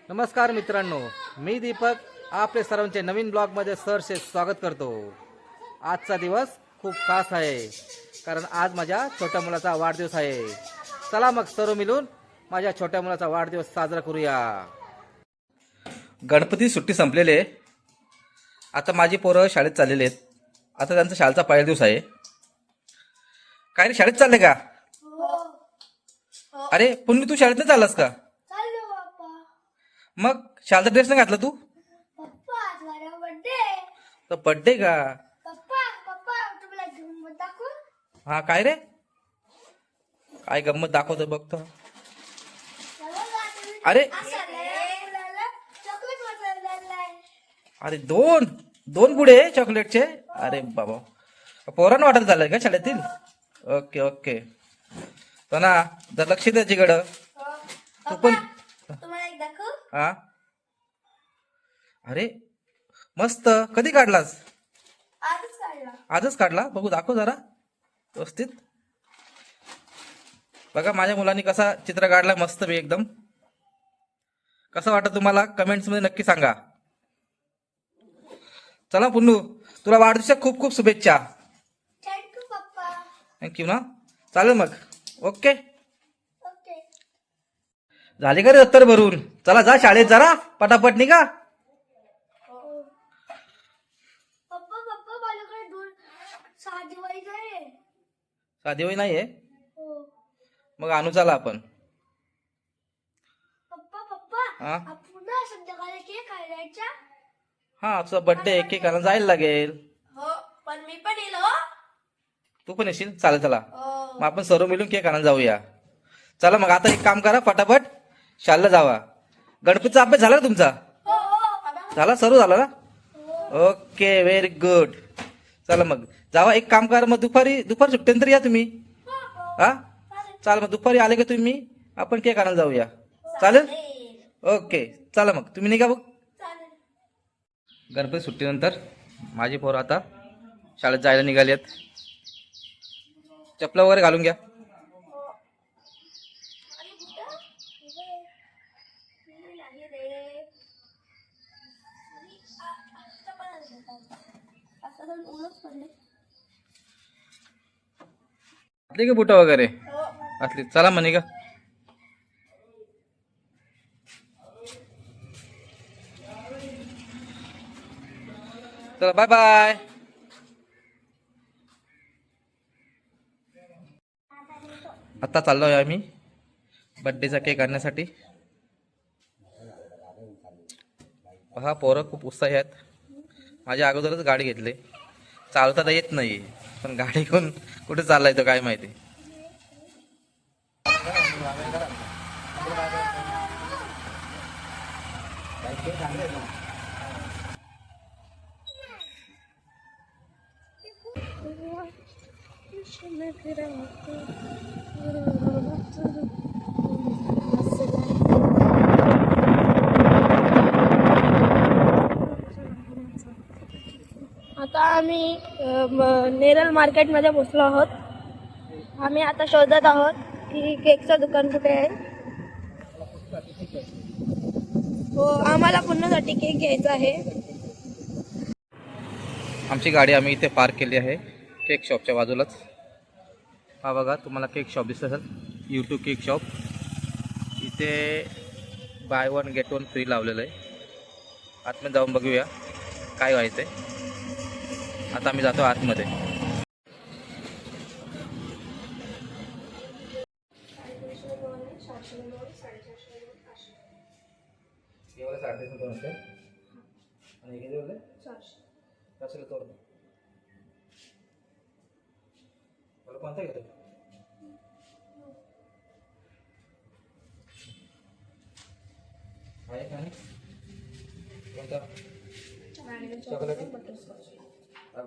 नमस्कार मित्रांनो, मी दीपक आपले सर्वांचे नवीन ब्लॉगमध्ये सहर्ष स्वागत करतो। आजचा दिवस खूप खास आहे कारण आज माझ्या छोट्या मुलाचा वाढदिवस आहे। चला मग सर्व मिळून माझ्या छोट्या मुलाचा वाढदिवस साजरा करूया। गणपती सुट्टी संपलेली आहे। आता माझी पोरं शाळेत चाललेली आहेत। आता त्यांचा शाळेचा पहिला दिवस आहे। काय रे, शाळेत चालले का? अरे पुन्नी, तू शाळेत नाही चाललास का? मग शाळेचा ड्रेस नाही घातला तू? पप्पा आज माझा बर्थडे. तर बर्थडे का? पप्पा पप्पा तुम्हाला घेऊन दाखवू. हा, काय रे, काय गंमत दाखवतो बघतो। अरे चॉकलेट वाटायला. अरे दोन दोन पुढे चॉकलेटचे। अरे बाबा, पोरांना वाटत झालंय का शाळेतील? ओके ओके, तर ना जर लक्ष द्यायचीकडं तू पण। तुम्हाला एक दाखवू. हा, अरे मस्त, कधी काढलास? आजच काढला. आजच काढला? बघू, दाखव जरा व्यवस्थित। बघा माझ्या मुलांनी कसा चित्र काढला, मस्त बी एकदम। कसं वाटत तुम्हाला कमेंट्स मध्ये नक्की सांगा। चला पुन्नू, तुला वाढदिवसाच्या खूप खूप शुभेच्छा। थँक्यू पप्पा. थँक्यू ना, चालेल मग, ओके। ओके. झाले का रे दप्तर भरून? चला जा शाळेत, जरा पटापट निघा। पप्पा पप्पा माझ्याकडे दोन साधी वही आहे. साधी वही नाहीये? हो. मग आणू, चला आपण। पप्पा पप्पा हा आपण संध्याकाळी केक खायचा. हा, तुझा बर्थडे, केक आणायला जायला लागेल। हो, पण मी पण येईल. हो. तू पण येशील? चालेल, चला हो. मग आपण सर्व मिळून केक आणायला जाऊया। चला मग, आता एक काम करा, फटाफट शाळेला जावा। गणपतीचा अभ्यास झाला का तुमचा? हो हो. झाला, सर्व झाला ना? Okay, very good. चला मग जावा, एक काम करा, मग दुपारी सुट्ट्यानंतर या तुम्ही। हा, चाल मग दुपारी आले का तुम्ही, आपण केक आणायला जाऊया। चालेल, ओके। चला मग तुम्ही निघा बघ। गणपती सुट्टीनंतर माझी पोरं आता शाळेत जायला निघाली आहेत। चपला वगैरे घालून घ्या। घातली का बुटं वगैरे? घातली, चला मग निघा। चला, बाय बाय। आता चाललोय आम्ही बर्थडेचा केक आणण्यासाठी। पहा, पोरं खूप उत्साही आहेत। माझ्या अगोदरच गाडी घेतली, चालवता तर येत नाही, पण गाडी घेऊन कुठे चाललाय तो काय माहिती। आता आम्ही नेरल मार्केटमध्ये पोहोचलो आहोत. आम्ही आता शोधत आहोत की केकचं दुकान कुठे आहे. हो, आम्हाला पुन्हासाठी केक घ्यायचा आहे. आमची गाडी आम्ही इथे पार्क केली आहे केक शॉपच्या बाजूलाच। हा बघा, तुम्हाला केक शॉप दिसत असेल, YouTube केक शॉप। इथे by one get one free लावलेलं आहे। आतमध्ये जाऊन बघूया काय व्हायचंय। आता आम्ही जातो आतमध्ये। कोणता घेतो? आहे का? कोणता? चॉकलेट,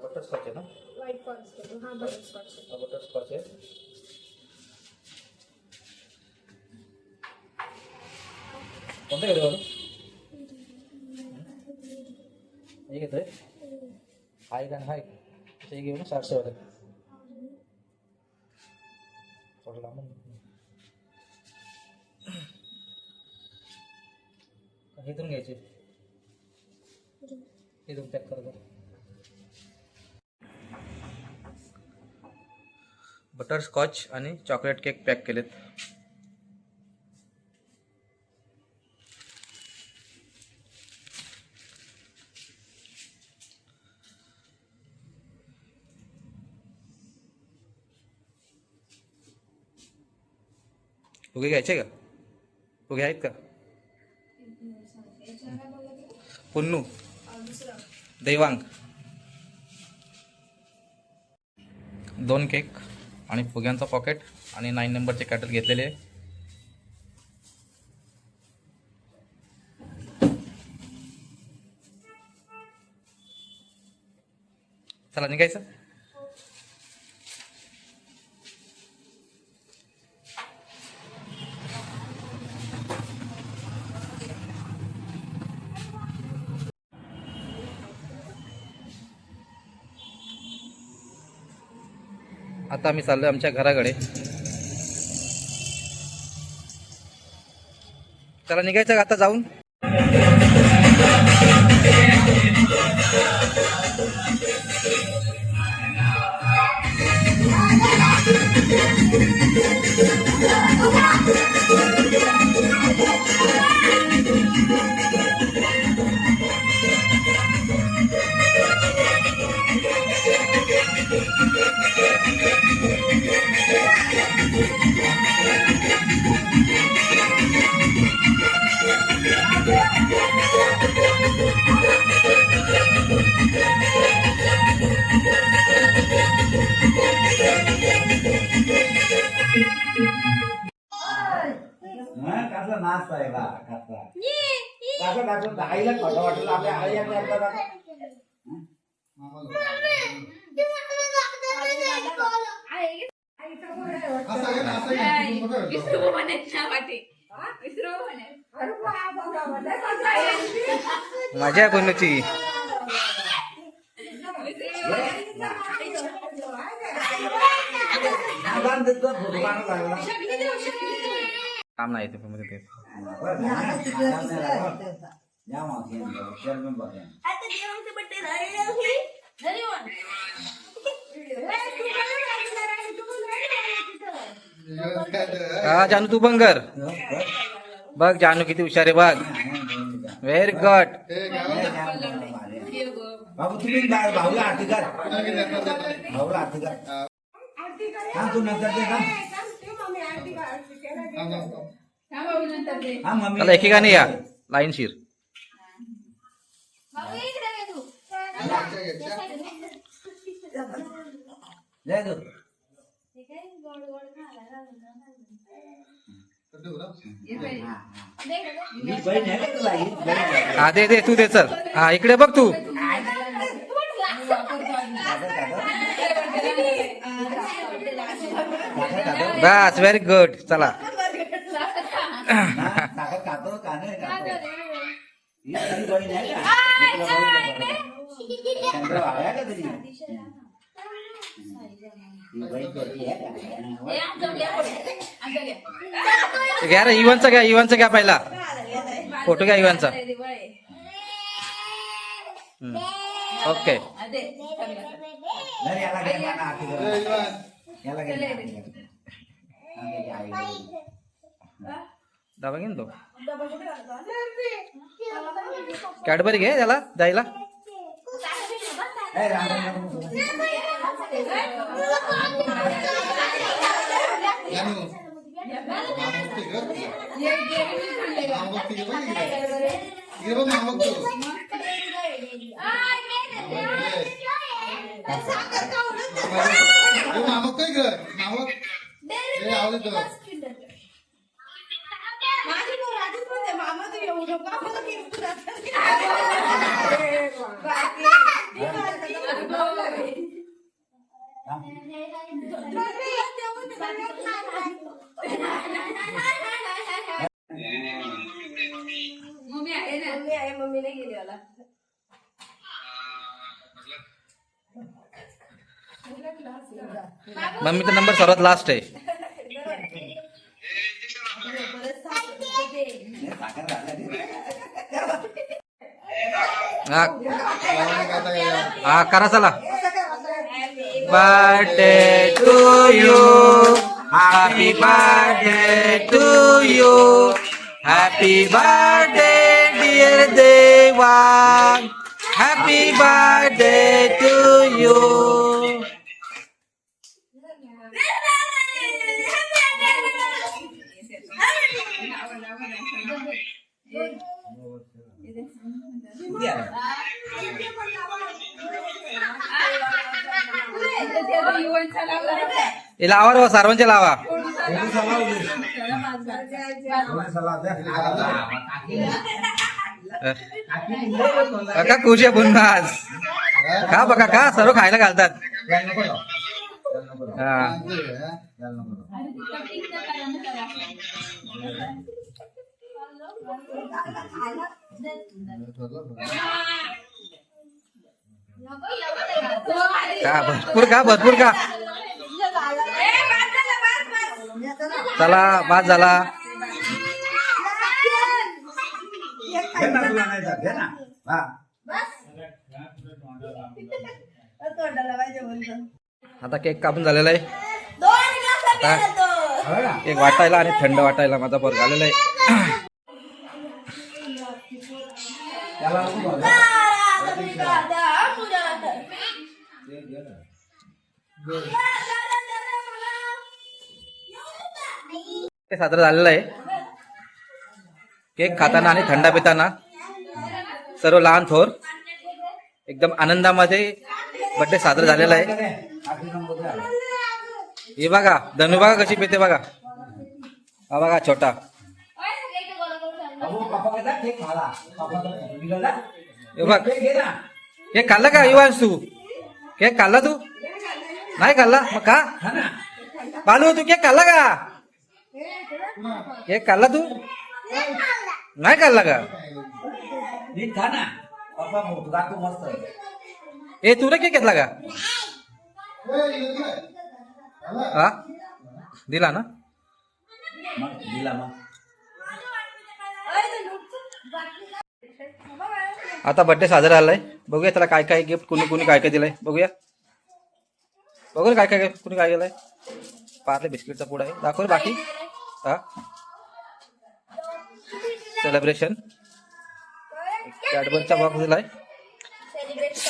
बटरस्कॉच आहे ना? White forest. हा, बटरस्कॉच. बटरस्कॉच आहे। कोणता घेतो? हे घेतोय? हाय का? हाय, ते घेऊ ना 700 वाले। थोडं लांबून इथून घ्यायचे, इथून पॅक कर. बटरस्कॉच आणि चॉकलेट केक पॅक केलेत. फुगे घ्यायचे का? फुगे आहेत का? पुन्नू, देवांग, 2 केक आणि फुग्यांचा पॉकेट आणि 9 नंबरचे कॅटल घेतलेले आहे. चला निघायचं. आता आम्ही चाललोय आमच्या घराकडे. चला निघायचं आता जाऊन. कसला नाच आहे बा कसला कसं कसं आईला खोटं वाटलं आपल्या आई माझ्या बनूची काम नाही ते मध्ये ते हा जानू तू पण कर बघ. जानू किती हुशार आहे बघ. Very good. बाबू तुम्ही भाऊला आरती कर. भाऊला आरती कर. हा तू नंतर दे का. हा मम्मी चला एकेकाने या लाईनशीर. जय तू बहीण आहे का तुला ही बहीण हा दे दे तू दे. चल हा इकडे बघ तू. बस व्हेरी गुड. चला साखर खातो का नाही खातो ही तुझी बहीण आहे का. चंद्र आहे का तुझी ही बहीण तुझी आहे का. घ्या रे इव्हनचा घ्या. इव्हनचा घ्या पहिला फोटो घ्या इव्हनचा. ओके नाही याला घे मला आरती कर. याला घे डबा घेऊन तो कॅडबरी घे त्याला जायला. ए राम राम मम्मी नाही गेली मला. मम्मीचा नंबर सर्वात लास्ट आहे. साखर घाला हा हा करा चला. Birthday to you, happy birthday to you, happy birthday dear Devang, happy birthday to you. हे लावा रो सर्वांचे लावा. का खुश आहे पुन्हा आज. का बघा का सर्व खायला घालतात. हा का भरपूर का चला बाद झाला. आता केक कापून झालेला आहे. आता एक वाटायला आणि थंड वाटायला माझा पोरगा आलेला आहे. साजरा झालेला आहे. केक खाताना आणि थंडा पिताना सर्व लहान थोर एकदम आनंदामध्ये बर्थडे साजरा झालेला आहे. हे बघा धनु बघा कशी पिते बघा. हा बघा छोटा. हे बघ केक खाल्ला का युवांश तू. केक खाल्ला तू नाही खाल्ला मग का. बालू तू केक खाल्ला का. केक खाल्ला तू नाही खाल्ला का. ए तू रे केक घेतला का. हा दिला ना. आता बर्थडे साजरा झालाय. बघूया त्याला काय काय गिफ्ट कुणी कुणी काय काय दिलंय बघूया. बघू काय काय कुणी काय दिलंय. पार्ले बिस्किटचा पुडा आहे दाखव रे बाकी. हा सेलिब्रेशन कॅडबरचा बॉक्स दिलाय.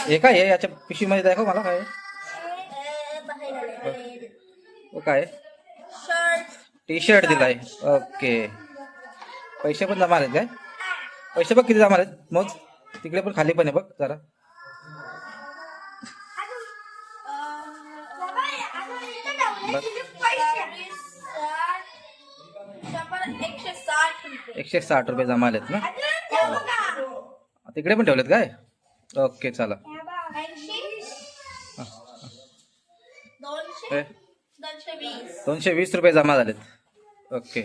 हे काय आहे याच्या पिशवीमध्ये दाखव मला काय काय. टी शर्ट दिलाय. ओके पैसे पण जमा आहेत काय. पैसे बघ किती जमा आहेत मग. तिकडे पण खाली पण आहे बघ जरा. ₹160 जमा आलेत ना. तिकडे पण ठेवलेत काय. ओके चला. 220 रुपये जमा झालेत. ओके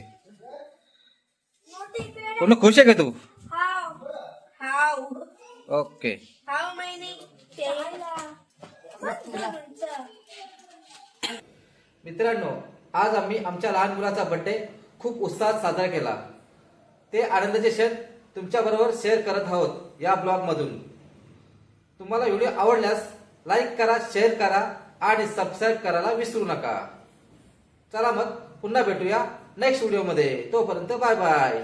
पूर्ण खुश आहे का तू. ओके मित्रांनो आज आम्ही आमच्या लहान मुलाचा बर्थडे खूप उत्साहात साजरा केला. ते आनंदाचे क्षण तुमच्या बरोबर शेअर करत आहोत या ब्लॉग मधून. तुम्हाला व्हिडिओ आवडल्यास लाईक करा, शेअर करा आणि सबस्क्राईब करायला विसरू नका. चला मग पुन्हा भेटूया नेक्स्ट व्हिडिओ मध्ये. तोपर्यंत बाय बाय.